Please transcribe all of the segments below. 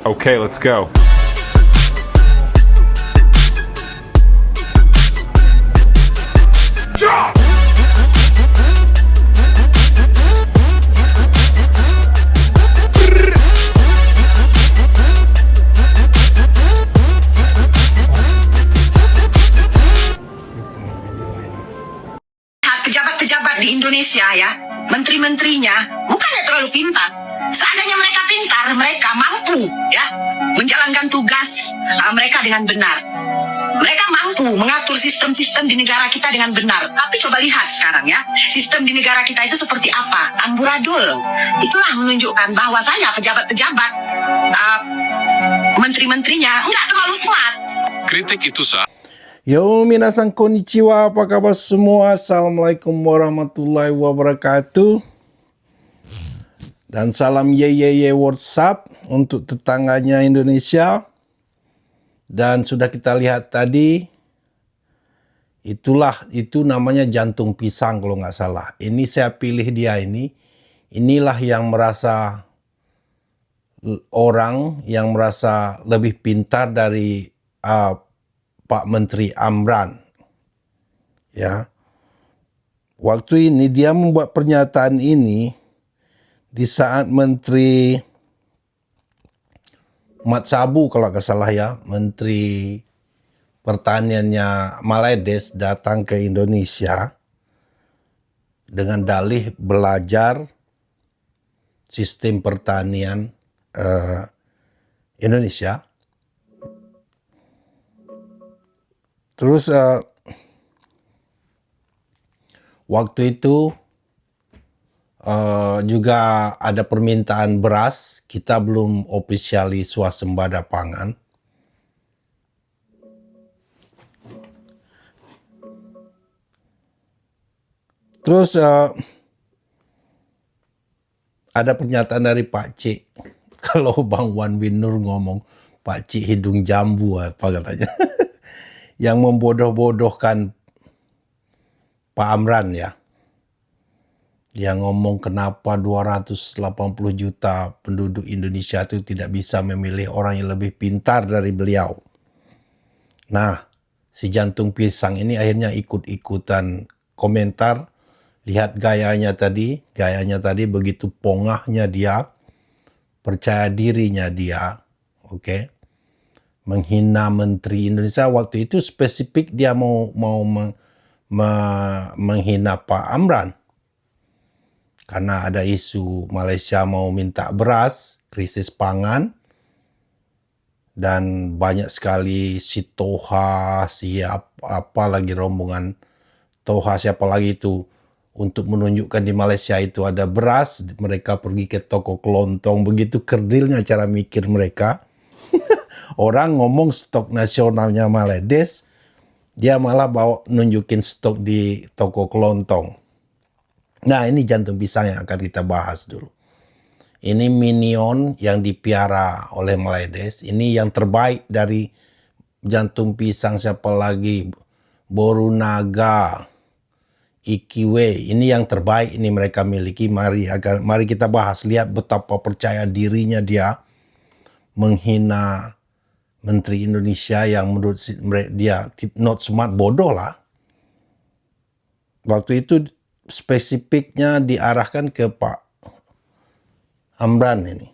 Okay, let's go. Pejabat-pejabat di Indonesia ya, menteri-menterinya bukannya terlalu pintar. Seandainya mereka pintar, mereka mampu ya menjalankan tugas mereka dengan benar. Mereka mampu mengatur sistem-sistem di negara kita dengan benar. Tapi coba lihat sekarang ya, sistem di negara kita itu seperti apa? Amburadul. Itulah menunjukkan bahwasanya pejabat-pejabat, menteri-menterinya nggak terlalu smart. Kritik itu sah. Yo, minasan konnichiwa, apa kabar semua? Assalamualaikum warahmatullahi wabarakatuh. Dan salam ye WhatsApp untuk tetangganya Indonesia. Dan sudah kita lihat tadi, itu namanya jantung pisang kalau nggak salah. Ini saya pilih dia ini. Inilah yang merasa orang yang merasa lebih pintar dari Pak Menteri Amran. Ya. Waktu ini dia membuat pernyataan ini di saat Menteri Mat Sabu kalau nggak salah ya, Menteri Pertaniannya Malaides datang ke Indonesia dengan dalih belajar sistem pertanian Indonesia. Terus waktu itu juga ada permintaan beras, kita belum officially swasembada pangan. Terus ada pernyataan dari Pak Cik, kalau Bang Wan Winur ngomong Pak Cik hidung jambu apa katanya. Yang membodoh-bodohkan Pak Amran ya. Yang ngomong kenapa 280 juta penduduk Indonesia itu tidak bisa memilih orang yang lebih pintar dari beliau. Nah, si jantung pisang ini akhirnya ikut-ikutan komentar. Lihat gayanya tadi begitu pongahnya dia, percaya dirinya dia, oke. Menghina Menteri Indonesia. Waktu itu spesifik dia mau menghina Pak Amran karena ada isu Malaysia mau minta beras, krisis pangan, dan banyak sekali si Toha, apa lagi rombongan Toha siapa lagi itu untuk menunjukkan di Malaysia itu ada beras. Mereka pergi ke toko kelontong, begitu kerdilnya cara mikir mereka. Orang ngomong stok nasionalnya Malaides, dia malah bawa nunjukin stok di toko kelontong. Nah, ini jantung pisang yang akan kita bahas dulu. Ini minion yang dipiara oleh Malaides. Ini yang terbaik dari jantung pisang, siapa lagi? Borunaga, Ikiwe. Ini yang terbaik ini mereka miliki. Mari kita bahas. Lihat betapa percaya dirinya dia menghina Menteri Indonesia yang menurut dia not smart, bodoh lah. Waktu itu spesifiknya diarahkan ke Pak Amran ini,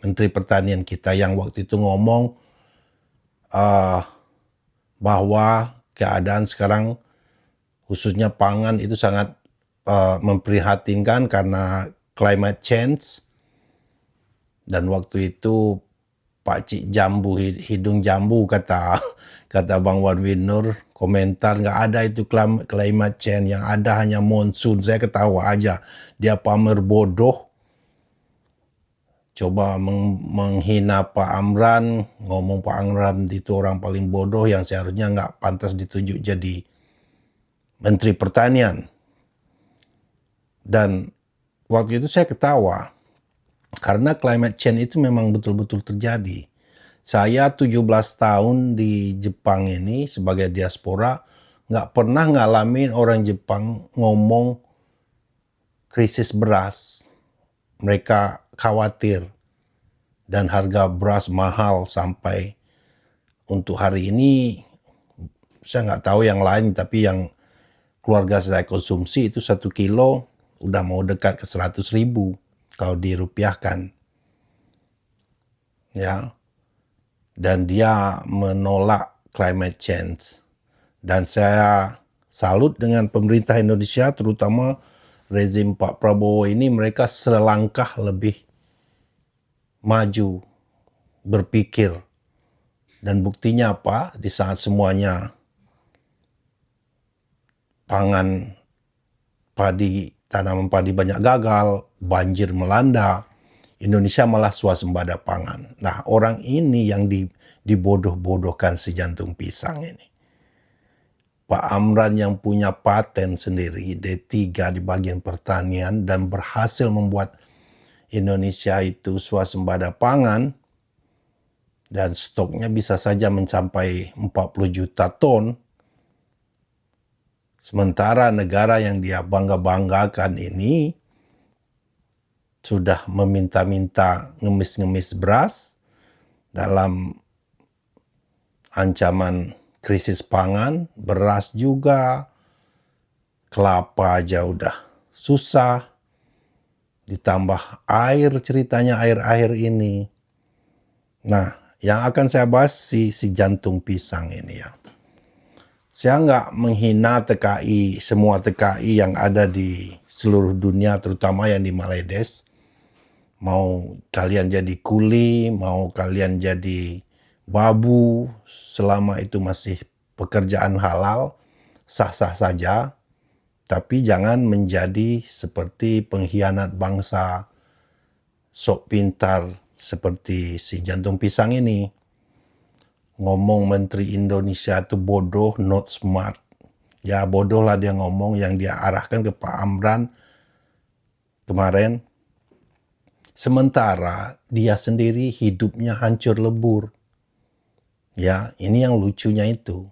Menteri Pertanian kita, yang waktu itu ngomong bahwa keadaan sekarang khususnya pangan itu sangat memprihatinkan karena climate change. Dan waktu itu Pak Cik Jambu, hidung jambu kata Bang Wan Winur, komentar nggak ada itu climate change, yang ada hanya monsun. Saya ketawa aja, dia pamer bodoh, coba menghina Pak Amran, ngomong Pak Amran itu orang paling bodoh yang seharusnya nggak pantas ditunjuk jadi Menteri Pertanian. Dan waktu itu saya ketawa, karena climate change itu memang betul-betul terjadi. Saya 17 tahun di Jepang ini sebagai diaspora, nggak pernah ngalamin orang Jepang ngomong krisis beras. Mereka khawatir dan harga beras mahal sampai untuk hari ini, saya nggak tahu yang lain, tapi yang keluarga saya konsumsi itu 1 kilo udah mau dekat ke 100.000 kalau dirupiahkan. Ya, dan dia menolak climate change. Dan saya salut dengan pemerintah Indonesia, terutama rezim Pak Prabowo ini, mereka selangkah lebih maju berpikir. Dan buktinya apa? Di saat semuanya pangan padi, tanaman padi banyak gagal, banjir melanda, Indonesia malah swasembada pangan. Nah, orang ini yang dibodoh-bodohkan si jantung pisang ini. Pak Amran yang punya paten sendiri, D3 di bagian pertanian, dan berhasil membuat Indonesia itu swasembada pangan, dan stoknya bisa saja mencapai 40 juta ton. Sementara negara yang dia bangga-banggakan ini sudah meminta-minta ngemis-ngemis beras dalam ancaman krisis pangan, beras juga, kelapa aja udah susah, ditambah air, ceritanya air-air ini. Nah, yang akan saya bahas si jantung pisang ini ya. Saya nggak menghina TKI, semua TKI yang ada di seluruh dunia, terutama yang di Maledes. Mau kalian jadi kuli, mau kalian jadi babu, selama itu masih pekerjaan halal, sah-sah saja. Tapi jangan menjadi seperti pengkhianat bangsa, sok pintar seperti si jantung pisang ini. Ngomong Menteri Indonesia itu bodoh, not smart. Ya bodoh lah dia ngomong, yang dia arahkan ke Pak Amran kemarin. Sementara dia sendiri hidupnya hancur lebur. Ya, ini yang lucunya itu.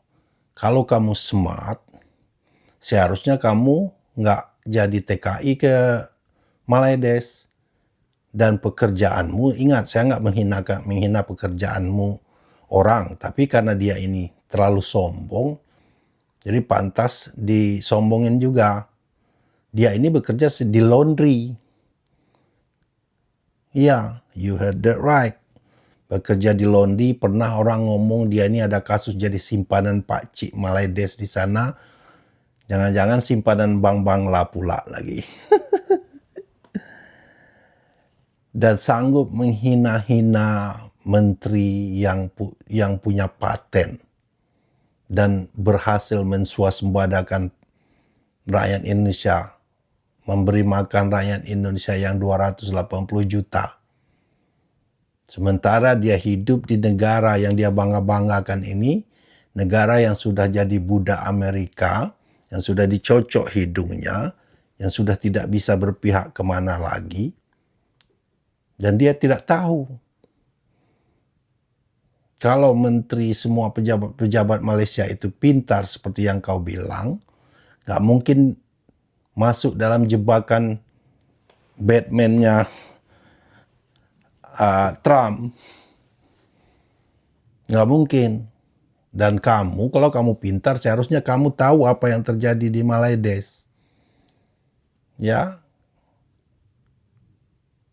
Kalau kamu smart, seharusnya kamu nggak jadi TKI ke Maledes. Dan pekerjaanmu, ingat saya nggak menghina pekerjaanmu orang, tapi karena dia ini terlalu sombong, jadi pantas disombongin juga. Dia ini bekerja di laundry. Iya, you heard that right. Bekerja di laundry, pernah orang ngomong dia ini ada kasus jadi simpanan Pak Cik Maledes di sana. Jangan-jangan simpanan bank-bank lah pula lagi. Dan sanggup menghina-hina menteri yang punya paten dan berhasil menswasembadakan rakyat Indonesia, memberi makan rakyat Indonesia yang 280 juta. Sementara dia hidup di negara yang dia bangga-banggakan ini, negara yang sudah jadi budak Amerika, yang sudah dicocok hidungnya, yang sudah tidak bisa berpihak kemana lagi, dan dia tidak tahu. Kalau menteri semua pejabat Malaysia itu pintar seperti yang kau bilang, gak mungkin masuk dalam jebakan Batman-nya Trump. Gak mungkin. Dan kamu, kalau kamu pintar, seharusnya kamu tahu apa yang terjadi di Maledes. Ya.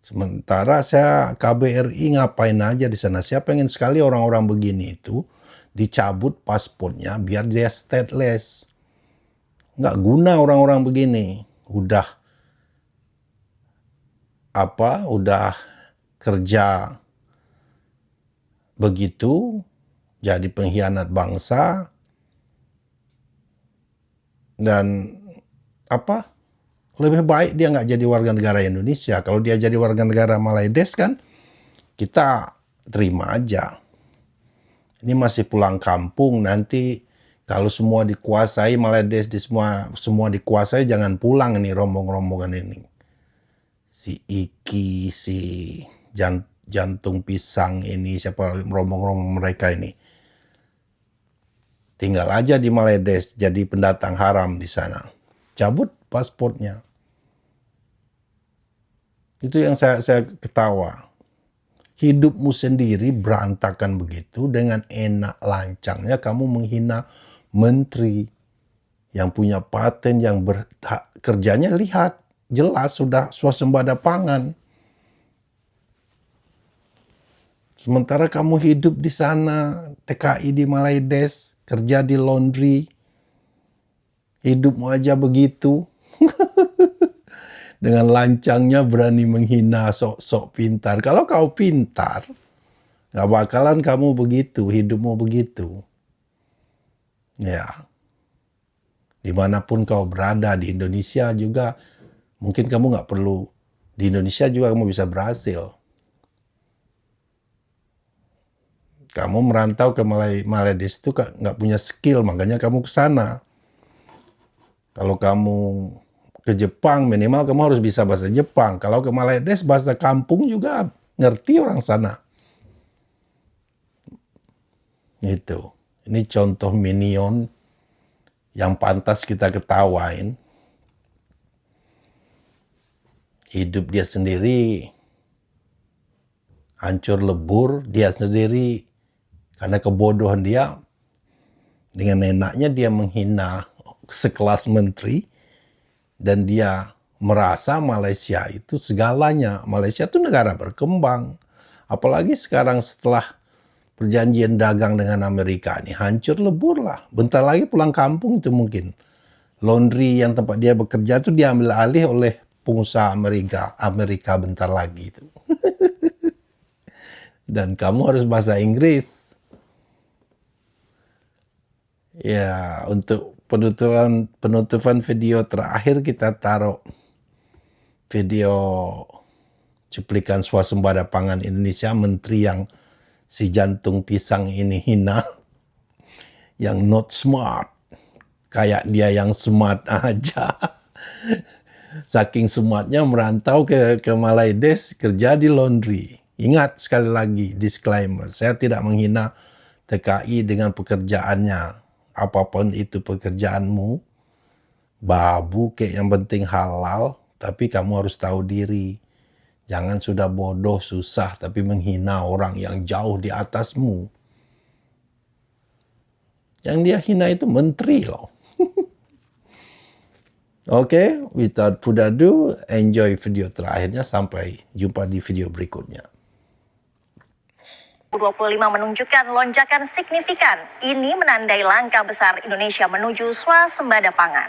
Sementara saya KBRI ngapain aja di sana. Saya pengen sekali orang-orang begini itu dicabut paspornya biar dia stateless. Nggak guna orang-orang begini. Udah kerja begitu, jadi pengkhianat bangsa, dan lebih baik dia nggak jadi warga negara Indonesia. Kalau dia jadi warga negara Maledes kan, kita terima aja. Ini masih pulang kampung, nanti kalau semua dikuasai Maledes, semua dikuasai, jangan pulang ini rombongan ini. Si Iki, si jantung pisang ini, siapa rombong-rombong mereka ini. Tinggal aja di Maledes, jadi pendatang haram di sana. Cabut paspornya. Itu yang saya ketawa. hidupmu sendiri berantakan begitu, dengan enak lancangnya kamu menghina menteri yang punya paten, yang kerjanya lihat, jelas sudah swasembada pangan. Sementara kamu hidup di sana, TKI di Malaides, kerja di laundry, hidupmu aja begitu. Dengan lancangnya berani menghina sok-sok pintar. Kalau kau pintar, gak bakalan kamu begitu, hidupmu begitu. Ya, dimanapun kau berada, di Indonesia juga, mungkin kamu gak perlu, di Indonesia juga kamu bisa berhasil. Kamu merantau ke Malaides itu gak punya skill, makanya kamu ke sana. Kalau kamu ke Jepang, minimal kamu harus bisa bahasa Jepang. Kalau ke Malaides, bahasa kampung juga ngerti orang sana. Itu. Ini contoh minion yang pantas kita ketawain. Hidup dia sendiri hancur lebur, dia sendiri karena kebodohan dia, dengan enaknya dia menghina sekelas menteri, dan dia merasa Malaysia itu segalanya. Malaysia itu negara berkembang. Apalagi sekarang setelah perjanjian dagang dengan Amerika ini, hancur lebur lah. Bentar lagi pulang kampung itu mungkin. Laundry yang tempat dia bekerja itu diambil alih oleh pengusaha Amerika bentar lagi itu. Dan kamu harus bahasa Inggris. Ya, untuk penutupan video terakhir kita taruh video cuplikan swasembada pangan Indonesia, menteri yang si jantung pisang ini hina, yang not smart, kayak dia yang smart aja. Saking smartnya merantau ke Malaides, kerja di laundry. Ingat sekali lagi, disclaimer, saya tidak menghina TKI dengan pekerjaannya. Apapun itu pekerjaanmu, babu kayak, yang penting halal, tapi kamu harus tahu diri. Jangan sudah bodoh, susah, tapi menghina orang yang jauh di atasmu. Yang dia hina itu menteri loh. Oke, without further ado, enjoy video terakhirnya. Sampai jumpa di video berikutnya. 2025 menunjukkan lonjakan signifikan. Ini menandai langkah besar Indonesia menuju swasembada pangan.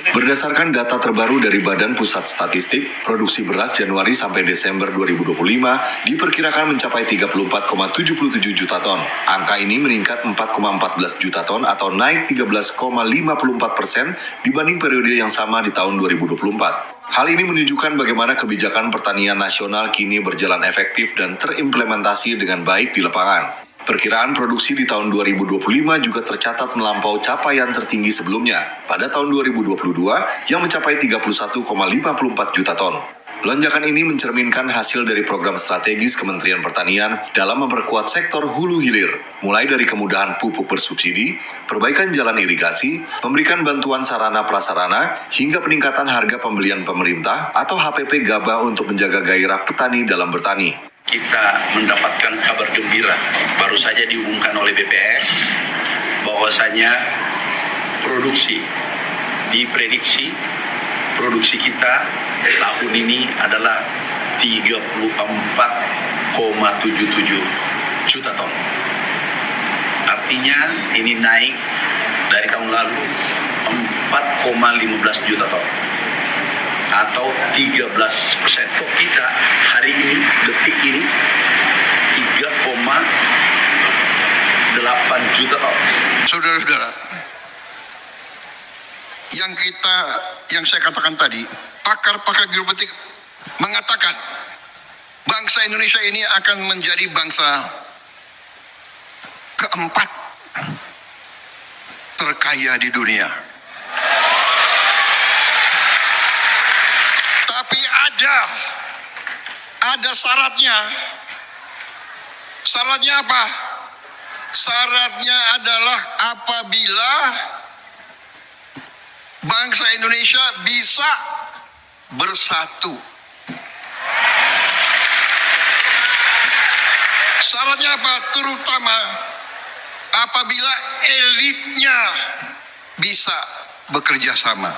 Berdasarkan data terbaru dari Badan Pusat Statistik, produksi beras Januari sampai Desember 2025 diperkirakan mencapai 34,77 juta ton. Angka ini meningkat 4,14 juta ton atau naik 13,54% dibanding periode yang sama di tahun 2024. Hal ini menunjukkan bagaimana kebijakan pertanian nasional kini berjalan efektif dan terimplementasi dengan baik di lapangan. Perkiraan produksi di tahun 2025 juga tercatat melampaui capaian tertinggi sebelumnya pada tahun 2022 yang mencapai 31,54 juta ton. Lonjakan ini mencerminkan hasil dari program strategis Kementerian Pertanian dalam memperkuat sektor hulu hilir, mulai dari kemudahan pupuk bersubsidi, perbaikan jalan irigasi, memberikan bantuan sarana prasarana, hingga peningkatan harga pembelian pemerintah atau HPP Gabah untuk menjaga gairah petani dalam bertani. Kita mendapatkan kabar gembira, baru saja diumumkan oleh BPS bahwasanya diprediksi produksi kita tahun ini adalah 34,77 juta ton. Artinya ini naik dari tahun lalu 4,15 juta ton atau 13%. Stok kita hari ini, detik ini 3,8 juta ton. Saudara-saudara, yang saya katakan tadi, pakar-pakar geopolitik mengatakan bangsa Indonesia ini akan menjadi bangsa keempat terkaya di dunia. Tapi ada syaratnya. Syaratnya apa? Syaratnya adalah apabila bangsa Indonesia bisa bersatu Syaratnya apa? Terutama apabila elitnya bisa bekerja sama.